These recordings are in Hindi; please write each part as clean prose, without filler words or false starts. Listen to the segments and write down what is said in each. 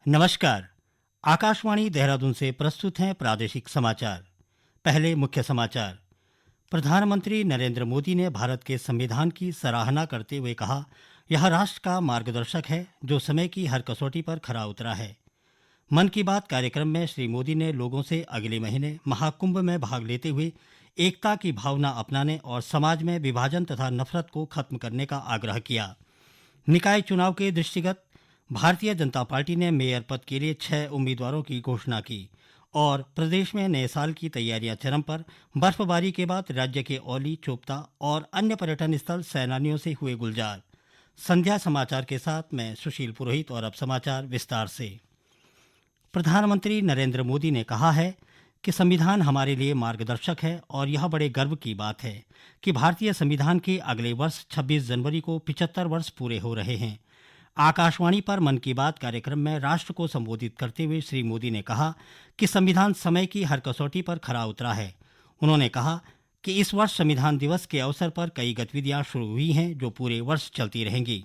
नमस्कार। आकाशवाणी देहरादून से प्रस्तुत हैं प्रादेशिक समाचार। पहले मुख्य समाचार। प्रधानमंत्री नरेंद्र मोदी ने भारत के संविधान की सराहना करते हुए कहा, यह राष्ट्र का मार्गदर्शक है जो समय की हर कसौटी पर खरा उतरा है। मन की बात कार्यक्रम में श्री मोदी ने लोगों से अगले महीने महाकुंभ में भाग लेते हुए एकता की भावना अपनाने और समाज में विभाजन तथा नफरत को खत्म करने का आग्रह किया। निकाय चुनाव के दृष्टिगत भारतीय जनता पार्टी ने मेयर पद के लिए 6 उम्मीदवारों की घोषणा की और प्रदेश में नए साल की तैयारियां चरम पर। बर्फबारी के बाद राज्य के औली, चोपता और अन्य पर्यटन स्थल सैलानियों से हुए गुलजार। संध्या समाचार के साथ मैं सुशील पुरोहित और अब समाचार विस्तार से। प्रधानमंत्री नरेंद्र मोदी ने कहा है कि संविधान हमारे लिए मार्गदर्शक है और यह बड़े गर्व की बात है कि भारतीय संविधान के अगले वर्ष 26 जनवरी को 75 वर्ष पूरे हो रहे हैं। आकाशवाणी पर मन की बात कार्यक्रम में राष्ट्र को संबोधित करते हुए श्री मोदी ने कहा कि संविधान समय की हर कसौटी पर खरा उतरा है। उन्होंने कहा कि इस वर्ष संविधान दिवस के अवसर पर कई गतिविधियां शुरू हुई हैं जो पूरे वर्ष चलती रहेंगी।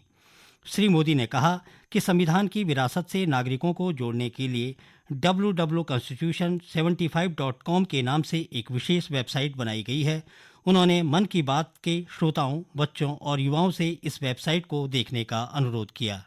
श्री मोदी ने कहा कि संविधान की विरासत से नागरिकों को जोड़ने के लिए www.constitution75.com के नाम से एक विशेष वेबसाइट बनाई गई है। उन्होंने मन की बात के श्रोताओं, बच्चों और युवाओं से इस वेबसाइट को देखने का अनुरोध किया।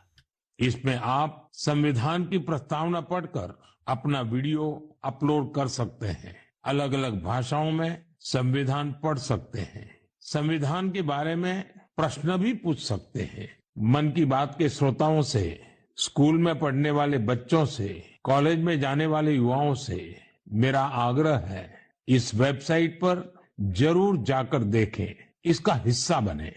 इसमें आप संविधान की प्रस्तावना पढ़कर अपना वीडियो अपलोड कर सकते हैं। अलग अलग भाषाओं में संविधान पढ़ सकते हैं। संविधान के बारे में प्रश्न भी पूछ सकते हैं। मन की बात के श्रोताओं से, स्कूल में पढ़ने वाले बच्चों से, कॉलेज में जाने वाले युवाओं से मेरा आग्रह है, इस वेबसाइट पर जरूर जाकर देखें, इसका हिस्सा बने।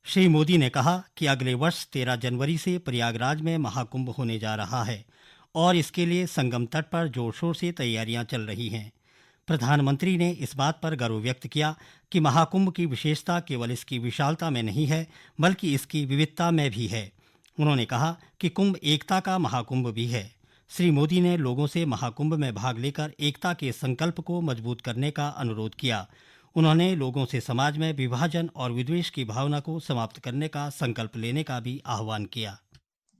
श्री मोदी ने कहा कि अगले वर्ष 13 जनवरी से प्रयागराज में महाकुंभ होने जा रहा है और इसके लिए संगम तट पर जोर शोर से तैयारियां चल रही हैं। प्रधानमंत्री ने इस बात पर गर्व व्यक्त किया कि महाकुंभ की विशेषता केवल इसकी विशालता में नहीं है बल्कि इसकी विविधता में भी है। उन्होंने कहा कि कुंभ एकता का महाकुंभ भी है। श्री मोदी ने लोगों से महाकुंभ में भाग लेकर एकता के संकल्प को मजबूत करने का अनुरोध किया। उन्होंने लोगों से समाज में विभाजन और विद्वेष की भावना को समाप्त करने का संकल्प लेने का भी आह्वान किया।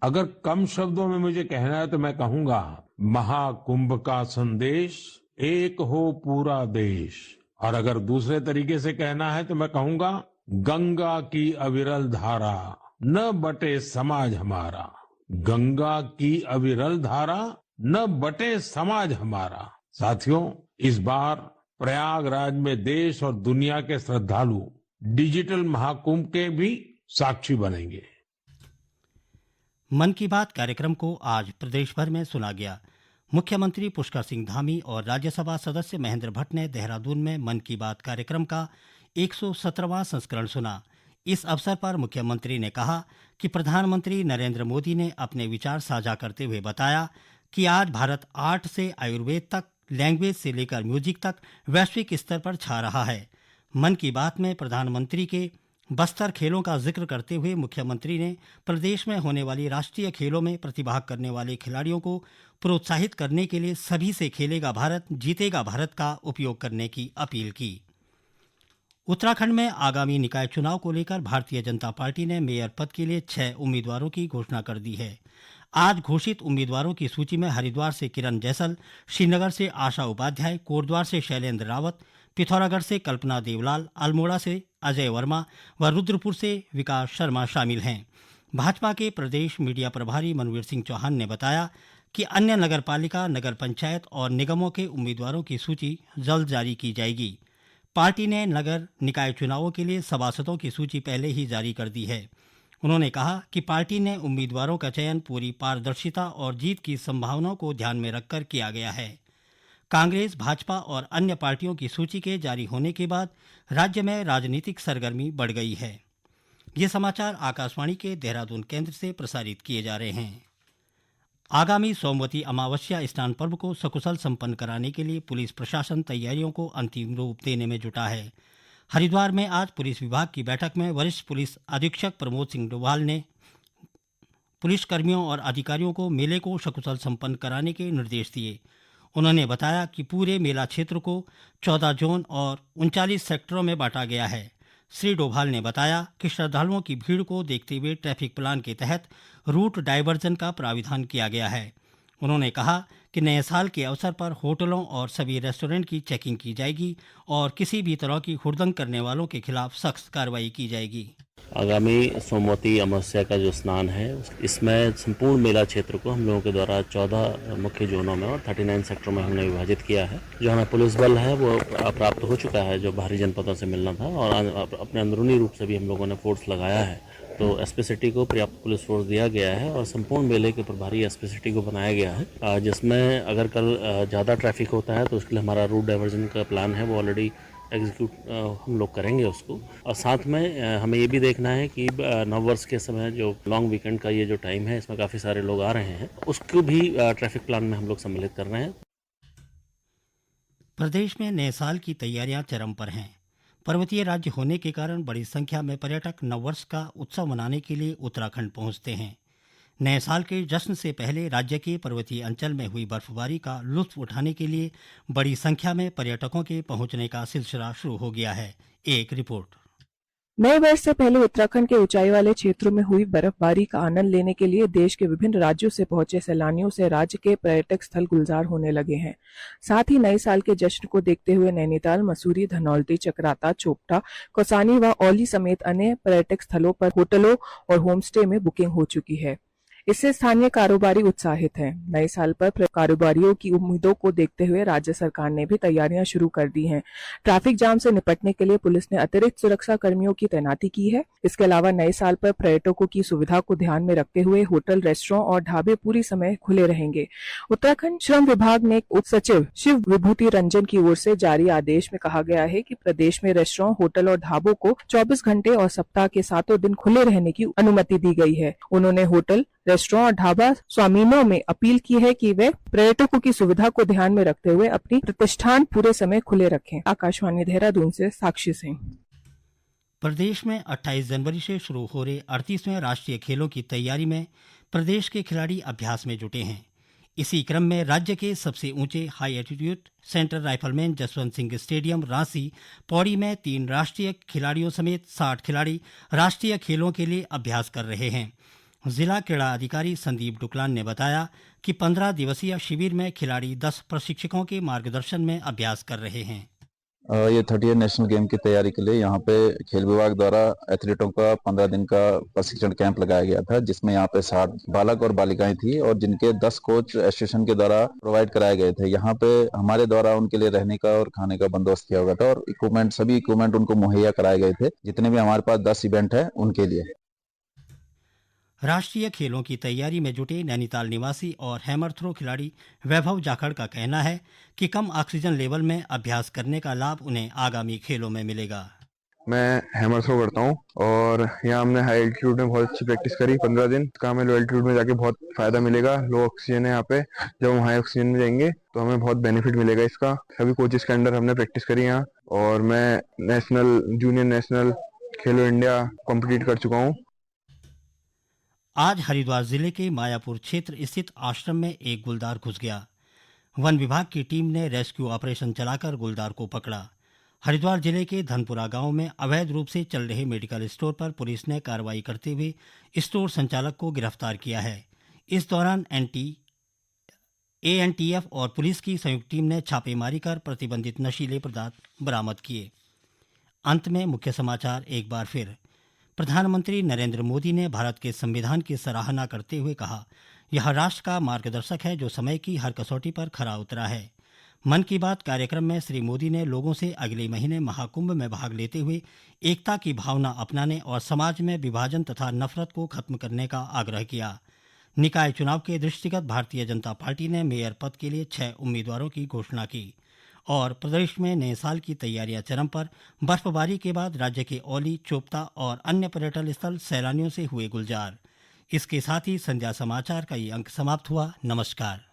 अगर कम शब्दों में मुझे कहना है तो मैं कहूंगा, महाकुंभ का संदेश एक हो पूरा देश। और अगर दूसरे तरीके से कहना है तो मैं कहूंगा, गंगा की अविरल धारा न बटे समाज हमारा। गंगा की अविरल धारा न बटे समाज हमारा। साथियों, इस बार प्रयागराज में देश और दुनिया के श्रद्धालु डिजिटल महाकुंभ के भी साक्षी बनेंगे। मन की बात कार्यक्रम को आज प्रदेश भर में सुना गया। मुख्यमंत्री पुष्कर सिंह धामी और राज्यसभा सदस्य महेंद्र भट्ट ने देहरादून में मन की बात कार्यक्रम का 117वां संस्करण सुना। इस अवसर पर मुख्यमंत्री ने कहा कि प्रधानमंत्री नरेंद्र मोदी ने अपने विचार साझा करते हुए बताया कि आज भारत आर्ट से आयुर्वेद तक, लैंग्वेज से लेकर म्यूजिक तक वैश्विक स्तर पर छा रहा है। मन की बात में प्रधानमंत्री के बस्तर खेलों का जिक्र करते हुए मुख्यमंत्री ने प्रदेश में होने वाली राष्ट्रीय खेलों में प्रतिभाग करने वाले खिलाड़ियों को प्रोत्साहित करने के लिए सभी से खेलेगा भारत, जीतेगा भारत का उपयोग करने की अपील की। उत्तराखंड में आगामी निकाय चुनाव को लेकर भारतीय जनता पार्टी ने मेयर पद के लिए 6 उम्मीदवारों की घोषणा कर दी है। आज घोषित उम्मीदवारों की सूची में हरिद्वार से किरण जैसल, श्रीनगर से आशा उपाध्याय, कोटद्वार से शैलेंद्र रावत, पिथौरागढ़ से कल्पना देवलाल, अल्मोड़ा से अजय वर्मा व रुद्रपुर से विकास शर्मा शामिल हैं। भाजपा के प्रदेश मीडिया प्रभारी मनवीर सिंह चौहान ने बताया कि अन्य नगरपालिका, नगर पंचायत और निगमों के उम्मीदवारों की सूची जल्द जारी की जाएगी। पार्टी ने नगर निकाय चुनावों के लिए सभासदों की सूची पहले ही जारी कर दी है। उन्होंने कहा कि पार्टी ने उम्मीदवारों का चयन पूरी पारदर्शिता और जीत की संभावनाओं को ध्यान में रखकर किया गया है। कांग्रेस, भाजपा और अन्य पार्टियों की सूची के जारी होने के बाद राज्य में राजनीतिक सरगर्मी बढ़ गई है। ये समाचार आकाशवाणी के देहरादून केंद्र से प्रसारित किए जा रहे हैं। आगामी सोमवती अमावस्या स्नान पर्व को सकुशल संपन्न कराने के लिए पुलिस प्रशासन तैयारियों को अंतिम रूप देने में जुटा है। हरिद्वार में आज पुलिस विभाग की बैठक में वरिष्ठ पुलिस अधीक्षक प्रमोद सिंह डोभाल ने पुलिसकर्मियों और अधिकारियों को मेले को सकुशल संपन्न कराने के निर्देश दिए। उन्होंने बताया कि पूरे मेला क्षेत्र को 14 जोन और 39 सेक्टरों में बांटा गया है। श्री डोभाल ने बताया कि श्रद्धालुओं की भीड़ को देखते हुए ट्रैफिक प्लान के तहत रूट डायवर्जन का प्राविधान किया गया है। उन्होंने कहा कि नए साल के अवसर पर होटलों और सभी रेस्टोरेंट की चेकिंग की जाएगी और किसी भी तरह की हुड़दंग करने वालों के खिलाफ सख्त कार्रवाई की जाएगी। आगामी सोमवती अमावस्या का जो स्नान है इसमें संपूर्ण मेला क्षेत्र को हम लोगों के द्वारा 14 मुख्य जोनों में और 39 सेक्टरों में हमने विभाजित किया है। जो हमें पुलिस बल है वो प्राप्त हो चुका है जो बाहरी जनपदों से मिलना था, और अपने अंदरूनी रूप से भी हम लोगों ने फोर्स लगाया है। तो एसपी सिटी को पर्याप्त पुलिस फोर्स दिया गया है और संपूर्ण मेले के प्रभारी एसपी सिटी को बनाया गया है, जिसमें अगर कल ज़्यादा ट्रैफिक होता है तो उसके लिए हमारा रूट डाइवर्जन का प्लान है वो ऑलरेडी एग्जीक्यूट हम लोग करेंगे उसको। और साथ में हमें ये भी देखना है कि नववर्ष के समय जो लॉन्ग वीकेंड का ये जो टाइम है इसमें काफ़ी सारे लोग आ रहे हैं, उसको भी ट्रैफिक प्लान में हम लोग सम्मिलित कर रहे हैं। प्रदेश में नए साल की तैयारियां चरम पर हैं। पर्वतीय राज्य होने के कारण बड़ी संख्या में पर्यटक नववर्ष का उत्सव मनाने के लिए उत्तराखंड पहुंचते हैं। नए साल के जश्न से पहले राज्य के पर्वतीय अंचल में हुई बर्फबारी का लुत्फ उठाने के लिए बड़ी संख्या में पर्यटकों के पहुंचने का सिलसिला शुरू हो गया है। एक रिपोर्ट। नए वर्ष से पहले उत्तराखंड के ऊंचाई वाले क्षेत्रों में हुई बर्फबारी का आनंद लेने के लिए देश के विभिन्न राज्यों से पहुंचे सैलानियों से राज्य के पर्यटक स्थल गुलजार होने लगे हैं। साथ ही नए साल के जश्न को देखते हुए नैनीताल, मसूरी, धनौल्टी, चकराता, चोपटा, कौसानी व औली समेत अन्य पर्यटक स्थलों पर होटलों और होमस्टे में बुकिंग हो चुकी है। इससे स्थानीय कारोबारी उत्साहित हैं। नए साल पर कारोबारियों की उम्मीदों को देखते हुए राज्य सरकार ने भी तैयारियां शुरू कर दी हैं। ट्रैफिक जाम से निपटने के लिए पुलिस ने अतिरिक्त सुरक्षा कर्मियों की तैनाती की है। इसके अलावा नए साल पर पर्यटकों की सुविधा को ध्यान में रखते हुए होटल, रेस्टोरेंट और ढाबे पूरी समय खुले रहेंगे। उत्तराखंड श्रम विभाग में उप सचिव शिव विभूति रंजन की ओर से जारी आदेश में कहा गया है कि प्रदेश में रेस्टोरेंट, होटल और ढाबों को 24 घंटे और सप्ताह के 7 दिन खुले रहने की अनुमति दी गई है। उन्होंने होटल, रेस्टोरेंट और ढाबा स्वामीनों में अपील की है कि वे पर्यटकों की सुविधा को ध्यान में रखते हुए अपनी प्रतिष्ठान पूरे समय खुले रखें। आकाशवाणी देहरादून से साक्षी सिंह। प्रदेश में 28 जनवरी से शुरू हो रहे 38वें राष्ट्रीय खेलों की तैयारी में प्रदेश के खिलाड़ी अभ्यास में जुटे हैं। इसी क्रम में राज्य के सबसे ऊंचे high altitude centre rifleman Jaswant Singh stadium Ransi Pauri में 3 राष्ट्रीय खिलाड़ियों समेत 60 खिलाड़ी राष्ट्रीय खेलों के लिए अभ्यास कर रहे हैं। जिला क्रीड़ा अधिकारी संदीप डुकलान ने बताया कि 15 दिवसीय शिविर में खिलाड़ी 10 प्रशिक्षकों के मार्गदर्शन में अभ्यास कर रहे हैं। ये 30th नेशनल गेम की तैयारी के लिए यहाँ पे खेल विभाग द्वारा एथलीटों का 15 दिन का प्रशिक्षण कैंप लगाया गया था, जिसमें यहाँ पे 60 बालक और बालिकाएं थी और जिनके 10 कोच एसोसिएशन के द्वारा प्रोवाइड कराए गए थे। यहाँ पे हमारे द्वारा उनके लिए रहने का और खाने का बंदोबस्त किया गया था और सभी इक्विपमेंट उनको मुहैया कराए गए थे, जितने भी हमारे पास 10 इवेंट है उनके लिए। राष्ट्रीय खेलों की तैयारी में जुटे नैनीताल निवासी और हैमर थ्रो खिलाड़ी वैभव जाखड़ का कहना है कि कम ऑक्सीजन लेवल में अभ्यास करने का लाभ उन्हें आगामी खेलों में मिलेगा। मैं हैमर थ्रो करता हूँ और यहाँ हमने हाई एल्टीट्यूड में बहुत अच्छी प्रैक्टिस करी 15 दिन का। हमें लो एल्टीट्यूड में जाके बहुत फायदा मिलेगा। लो ऑक्सीजन है यहाँ पे, जब हम हाई ऑक्सीजन में जाएंगे तो हमें बहुत बेनिफिट मिलेगा इसका। सभी कोचेस के अंडर हमने प्रैक्टिस करी यहाँ और मैं नेशनल, जूनियर नेशनल, खेलो इंडिया कॉम्पिटिट कर चुका हूँ। आज हरिद्वार जिले के मायापुर क्षेत्र स्थित आश्रम में एक गुलदार घुस गया। वन विभाग की टीम ने रेस्क्यू ऑपरेशन चलाकर गुलदार को पकड़ा। हरिद्वार जिले के धनपुरा गांव में अवैध रूप से चल रहे मेडिकल स्टोर पर पुलिस ने कार्रवाई करते हुए स्टोर संचालक को गिरफ्तार किया है। इस दौरान एएनटीएफ और पुलिस की संयुक्त टीम ने छापेमारी कर प्रतिबंधित नशीले पदार्थ बरामद किए। अंत में मुख्य समाचार एक बार फिर। प्रधानमंत्री नरेंद्र मोदी ने भारत के संविधान की सराहना करते हुए कहा, यह राष्ट्र का मार्गदर्शक है जो समय की हर कसौटी पर खरा उतरा है। मन की बात कार्यक्रम में श्री मोदी ने लोगों से अगले महीने महाकुंभ में भाग लेते हुए एकता की भावना अपनाने और समाज में विभाजन तथा नफरत को खत्म करने का आग्रह किया। निकाय चुनाव के दृष्टिगत भारतीय जनता पार्टी ने मेयर पद के लिए 6 उम्मीदवारों की घोषणा की। और प्रदेश में नए साल की तैयारियां चरम पर। बर्फबारी के बाद राज्य के औली, चोपता और अन्य पर्यटन स्थल सैलानियों से हुए गुलजार। इसके साथ ही संध्या समाचार का ये अंक समाप्त हुआ। नमस्कार।